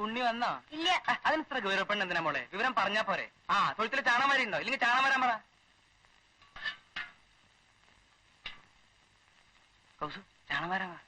ഉണ്ണി വന്നോ? ഇല്ല. അതിന് ഇത്ര ഗൗരവപ്പെണ്ണ എന്തിനാ മോളെ? വിവരം പറഞ്ഞാ പോരെ. ആ തൊഴുത്തില് ചാണകം വരെയുണ്ടോ? ഇല്ലെങ്കിൽ ചാണകം വരാൻ പറ. കൗസു ചാണകം വരാൻ പറ.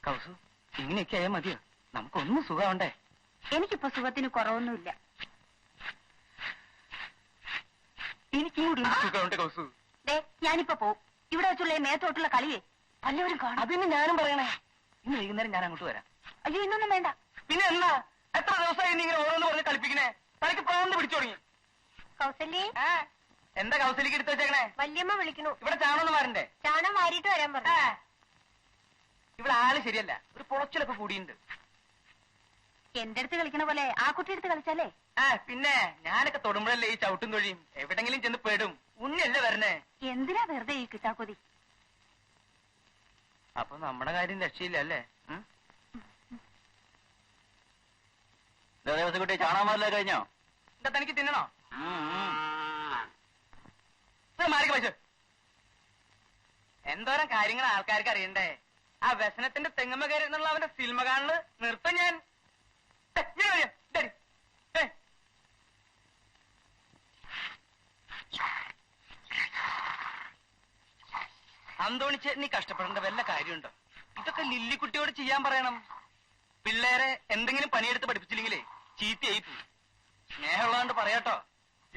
കൗസു ഇങ്ങനെയൊക്കെ ആയാൽ മതിയോ? നമുക്കൊന്നും സുഖമുണ്ടേ. എനിക്കിപ്പോ സുഖത്തിന് കുറവൊന്നുമില്ല. എനിക്കും കൂടി സുഖമുണ്ട് കൗസു. ഞാനിപ്പോ പോവും. ഇവിടെ വെച്ചുള്ള മേത്തോട്ടുള്ള കളിയെ വല്ലവരും കാണും. അതിന് ഞാനും പറയണേ. ഇന്ന് വൈകുന്നേരം ഞാൻ അങ്ങോട്ട് വരാം. അയ്യോ, ഇന്നൊന്നും വേണ്ട. പിന്നെ എന്നാ? എത്ര ദിവസമായി നീ ഇങ്ങനെ ഓരോന്ന് പറഞ്ഞ് കളിപ്പിക്കണേ? തനിക്ക് പ്രാന്ത് പിടിച്ചു തുടങ്ങി. കൗസല്യേ, എന്താ കൗസലിക്ക് എടുത്ത് വെച്ചേക്കണേ? വല്യമ്മ വിളിക്കണു. ഇവിടെ ചാണൊന്നും മാറണ്ടേ? ചാണം വാരിയിട്ട് വരാൻ പറഞ്ഞു. ഇവിടെ ആള് ശരിയല്ല, ഒരു പൊളച്ചിലൊക്കെ കൂടിയുണ്ട്. എന്റെ അടുത്ത് കളിക്കണ പോലെ ആ കുട്ടി എടുത്ത് കളിച്ചാലേ. പിന്നെ ഞാനൊക്കെ തൊടുമ്പോഴല്ലേ ഈ ചവിട്ടും തൊഴിയും. എവിടെങ്കിലും ചെന്ന് പെടും. ഉണ്ണിയല്ലേ വരണേ. എന്തിനാ വെറുതെ ഈ കിട്ടാക്കൊതി? അപ്പൊ നമ്മുടെ കാര്യം രക്ഷയില്ല അല്ലേ? കുട്ടി ചാണാമല്ല കഴിഞ്ഞോ? എന്താ തനിക്ക് തിന്നണോ? മാറിക്ക് പശു. എന്തോരം കാര്യങ്ങൾ ആൾക്കാർക്ക് അറിയണ്ടേ? ആ വ്യസനത്തിന്റെ തെങ്ങമ്മ കയറി എന്നുള്ള അവന്റെ സിനിമ കാണല് നിർത്തും ഞാൻ. അന്തോണിച്ചേട്ടൻ നീ കഷ്ടപ്പെടേണ്ട വല്ല കാര്യമുണ്ടോ? ഇതൊക്കെ ലില്ലിക്കുട്ടിയോട് ചെയ്യാൻ പറയണം. പിള്ളേരെ എന്തെങ്കിലും പണിയെടുത്ത് പഠിപ്പിച്ചില്ലെങ്കിലേ ചീത്തയായി പോയി. സ്നേഹമുള്ളതുകൊണ്ട് പറയാട്ടോ.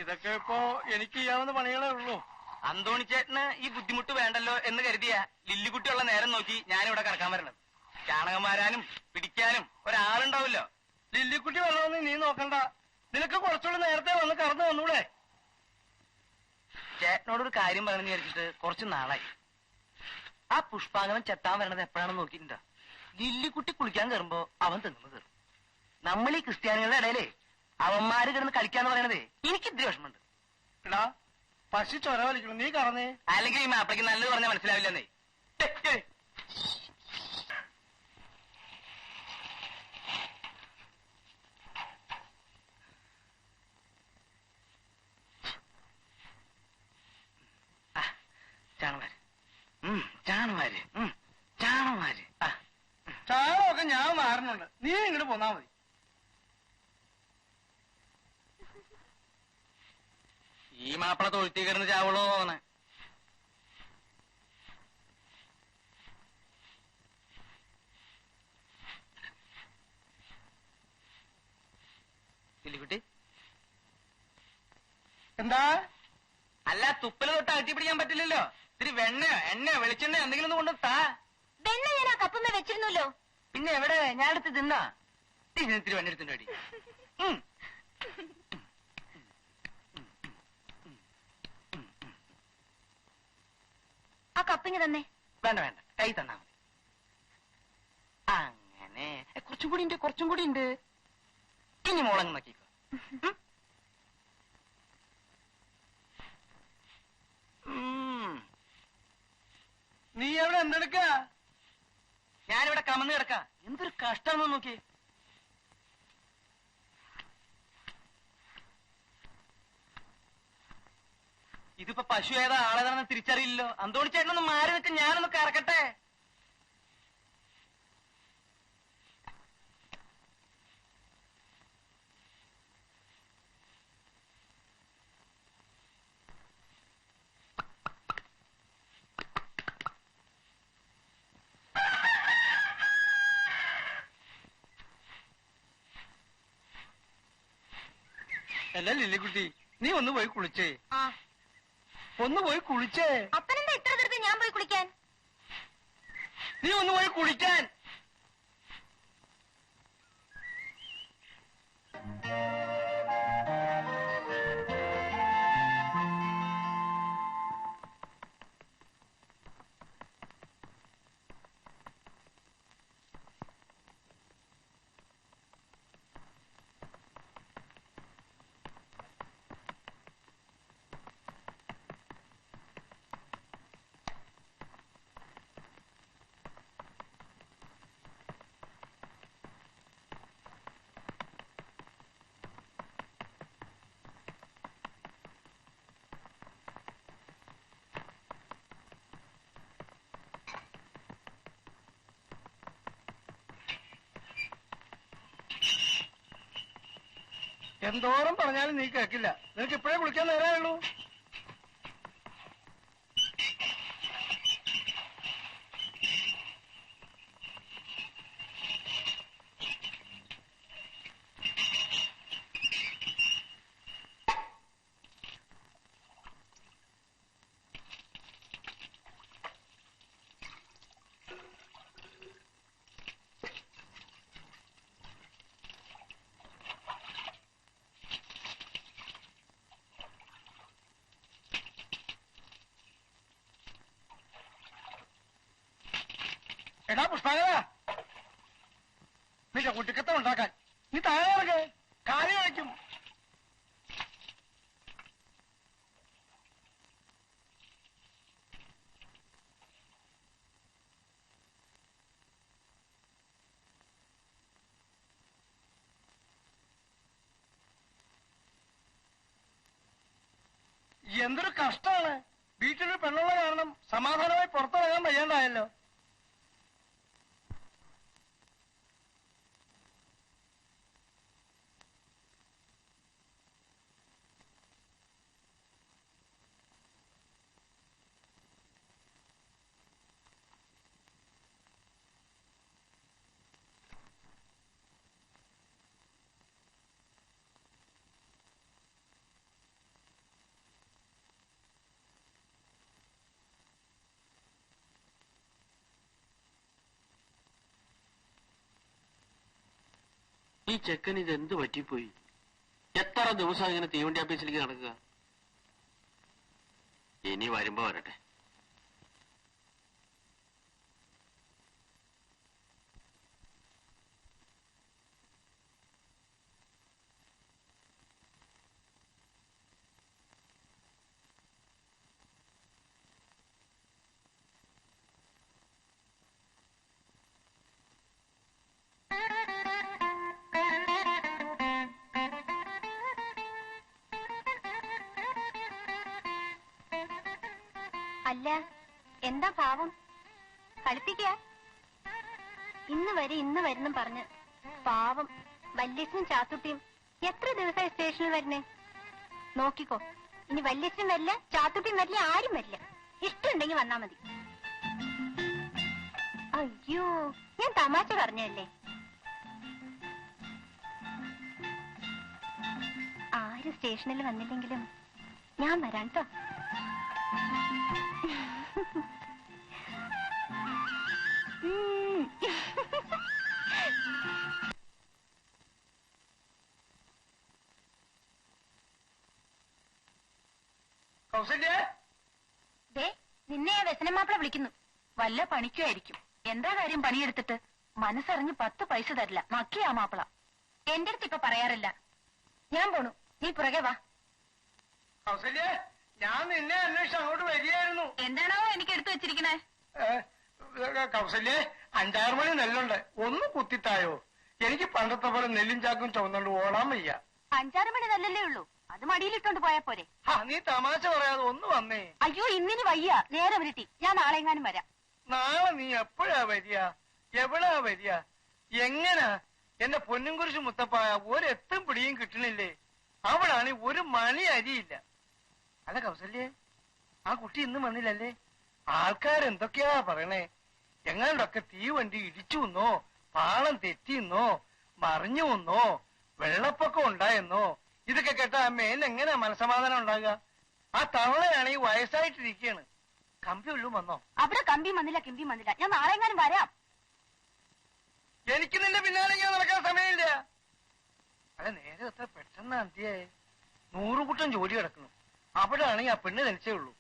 ഇതൊക്കെ ഇപ്പോ എനിക്ക് ചെയ്യാവുന്ന പണികളേ ഉള്ളൂ. അന്തോണിച്ചേട്ടന് ഈ ബുദ്ധിമുട്ട് വേണ്ടല്ലോ എന്ന് കരുതിയ ലില്ലിക്കുട്ടിയുള്ള നേരം നോക്കി ഞാനിവിടെ കറക്കാൻ വരണത്. ചാണകം മാരാനും പിടിക്കാനും ഒരാളുണ്ടാവില്ലോ. ലില്ലിക്കുട്ടി വരണമെന്ന് നീ നോക്കണ്ട. നിനക്ക് കുറച്ചുകൂടി നേരത്തെ വന്ന് കറന്നു വന്നൂടെ? ചേട്ടനോടൊരു കാര്യം പറയണമെന്ന് വിചാരിച്ചിട്ട് കുറച്ച് നാളായി. ആ പുഷ്പാങ്കനം ചെത്താൻ വരണത് എപ്പോഴാണെന്ന് നോക്കിയിട്ടുണ്ടോ? ലില്ലിക്കുട്ടി കുളിക്കാൻ കയറുമ്പോ അവൻ തെങ്ങുമ്പോ കയറും. നമ്മൾ ഈ ക്രിസ്ത്യാനികളുടെ ഇടയിലേ അവന്മാര് കിടന്ന് കളിക്കാന്ന് പറയണതേ എനിക്ക് ഇത്തിരി വിഷമമുണ്ട്. എടാ, പശു ചൊര വലിക്കണം, നീ കറന്നേ. അല്ലെങ്കിൽ ഈ മാപ്പിളക്ക് നല്ലത് പറഞ്ഞാൽ മനസ്സിലാവില്ലെന്നേ. ചാണമാര് ചാണമാര് ചാണമാര് ചാണകമൊക്കെ ഞാൻ മാറുന്നുണ്ട്. നീ ഇങ്ങോട്ട് പോന്നാ മതി. ഈ മാപ്പിള തൊഴുത്തി കിടന്ന് ചാവുള്ളൂ തോന്നണേ. ലില്ലിക്കുട്ടി എന്താ? അല്ല, തുപ്പല് തൊട്ട് അകറ്റി പിടിക്കാൻ പറ്റില്ലല്ലോ. ഇത്തിരി വെണ്ണയോ എണ്ണയോ വെളിച്ചെണ്ണയോ എന്തെങ്കിലും ഒന്ന് കൊണ്ട് താ. വെണ്ണ ഞാൻ ആ കപ്പുമ്മ വെച്ചിരുന്നല്ലോ. പിന്നെ എവിടെ? ഞാൻ എടുത്ത് തിന്നാ. ഇത്തിരി വെണ്ണ എടുത്തിട്ട് വേണ്ടി. ആ കപ്പിങ് തന്നെ. വേണ്ട വേണ്ട, കൈ തന്നാ മതി. അങ്ങനെ കുറച്ചും കൂടി ഉണ്ട്. ഇനി മോളങ്ങ് നോക്കിക്കോ. നീ എവിടെ എന്തെടുക്ക? ഞാനിവിടെ കമന്ന് കിടക്ക. എന്തൊരു കഷ്ടമെന്ന് നോക്കി. ഇതിപ്പോ പശു ഏതാ ആളേതാണെന്ന് തിരിച്ചറിയില്ലല്ലോ. അന്തോണിച്ചേട്ടനൊന്ന് മാറി നിൽക്ക്, ഞാനൊന്ന് കറക്കട്ടെ. അല്ല ലില്ലിക്കുട്ടി, നീ ഒന്ന് പോയി കുളിച്ചേ. ആ, ഒന്ന് പോയി കുളിച്ചേ. അപ്പനെന്താ ഇത്ര ധൃതി ഞാൻ പോയി കുളിക്കാൻ? നീ ഒന്ന് പോയി കുളിക്കാൻ. എന്തോരം പറഞ്ഞാലും നീ കേക്കില്ല. നിനക്ക് ഇപ്പോഴേ കുളിക്കാൻ നേരമുള്ളൂ. എടാ പുഷ്പാകര, നിന്റെ കുട്ടിക്കത്തം ഉണ്ടാക്കാൻ നീ താഴെ ഇറങ്ങ്. കാര്യം കഴിക്കും. എന്തൊരു കഷ്ടമാണ്. വീട്ടിലൊരു പെണ്ണുള്ള കാരണം സമാധാനമായി പുറത്തിറങ്ങാൻ വയ്യാണ്ടായല്ലോ. ഈ ചെക്കൻ ഇതെന്ത് പറ്റിപ്പോയി? എത്ര ദിവസം ഇങ്ങനെ തീവണ്ടി ഓഫീസിലേക്ക് നടക്കുക? ഇനി വരുമ്പോ വരട്ടെ. അല്ല, എന്താ ഭാവം? കളിപ്പിക്ക? ഇന്ന് വരുന്നും പറഞ്ഞ് പാവം വല്യച്ഛനും ചാത്തുട്ടിയും എത്ര ദിവസമായി സ്റ്റേഷനിൽ വരുന്നേ? നോക്കിക്കോ, ഇനി വല്യച്ഛനും വരില്ല, ചാത്തുട്ടിയും വരില്ല, ആരും വരില്ല. ഇഷ്ടമുണ്ടെങ്കിൽ വന്നാ മതി. അയ്യോ, ഞാൻ തമാശ പറഞ്ഞല്ലേ. ആരും സ്റ്റേഷനിൽ വന്നില്ലെങ്കിലും ഞാൻ വരാം കേട്ടോ. നിന്നെ വ്യസനമാപ്പിള വിളിക്കുന്നു. വല്ല പണിക്കുമായിരിക്കും. എന്താ കാര്യം പണിയെടുത്തിട്ട്? മനസ്സറിഞ്ഞ് 10 പൈസ തരില്ല. മക്കിയാ മാപ്പിള. എന്റെ അടുത്ത് ഇപ്പൊ പറയാറില്ല. ഞാൻ പോണു, നീ പുറകെ വാ. ഞാൻ നിന്നെ അന്വേഷിച്ച് അങ്ങോട്ട് വരികയായിരുന്നു. എന്താണോ എനിക്ക് എടുത്തു വെച്ചിരിക്കണേ? കൗസല്യേ, 5-6 മണി നെല്ലുണ്ട്, ഒന്ന് കുത്തിത്തായോ? എനിക്ക് പണ്ടത്തെ പോലെ നെല്ലും ചാക്കും ചുവന്നുകൊണ്ട് ഓടാൻ വയ്യ. 5-6 മണി നല്ലല്ലേ ഉള്ളൂ, അത് മടിയിലിട്ടോണ്ട് പോയാ പോരെ. നീ തമാശ പറയാതെ ഒന്ന് വന്നേ. അയ്യോ, ഇന്നിനി വയ്യ, നേരെ വിരട്ടി. ഞാൻ നാളെ എങ്ങാനും വരാം. നാളെ നീ എപ്പോഴാ വരിക? എവിടാ വരിക? എങ്ങനാ? എന്റെ പൊന്നും കുറിച്ച് മുത്തപ്പായ ഒരെത്തും പിടിയും കിട്ടണില്ലേ? അവിടാണ് ഒരു മണി അരിയില്ല. അല്ല കൗസല്യേ, ആ കുട്ടി ഇന്നും വന്നില്ലല്ലേ? ആൾക്കാരെന്തൊക്കെയാ പറയണേ? എങ്ങാണ്ടൊക്കെ തീവണ്ടി ഇടിച്ചു എന്നോ, പാളം തെറ്റിന്നോ, മറിഞ്ഞു എന്നോ, വെള്ളപ്പൊക്കം ഉണ്ടായെന്നോ. ഇതൊക്കെ കേട്ട അമ്മേന്ന് എങ്ങനെയാ മനസമാധാനം ഉണ്ടാകുക? ആ തവളയാണെങ്കിൽ വയസ്സായിട്ടിരിക്കുകയാണ്. കമ്പി ഉള്ളും വന്നോ? അവിടെ കമ്പിയും വന്നില്ല, കിമ്പിയും വന്നില്ല. ഞാൻ നാളെ എങ്ങാനും വരാം. എനിക്ക് നിന്റെ പിന്നാലെ ഇങ്ങനെ നടക്കാൻ സമയമില്ല. അല്ല, നേരെ എത്ര പെട്ടെന്ന് അന്ത്യായി. 100 കൂട്ടം ജോലി കിടക്കുന്നു. അവിടെ ആണെങ്കിൽ ആ പെണ്ണ് നനച്ചേ ഉള്ളൂ.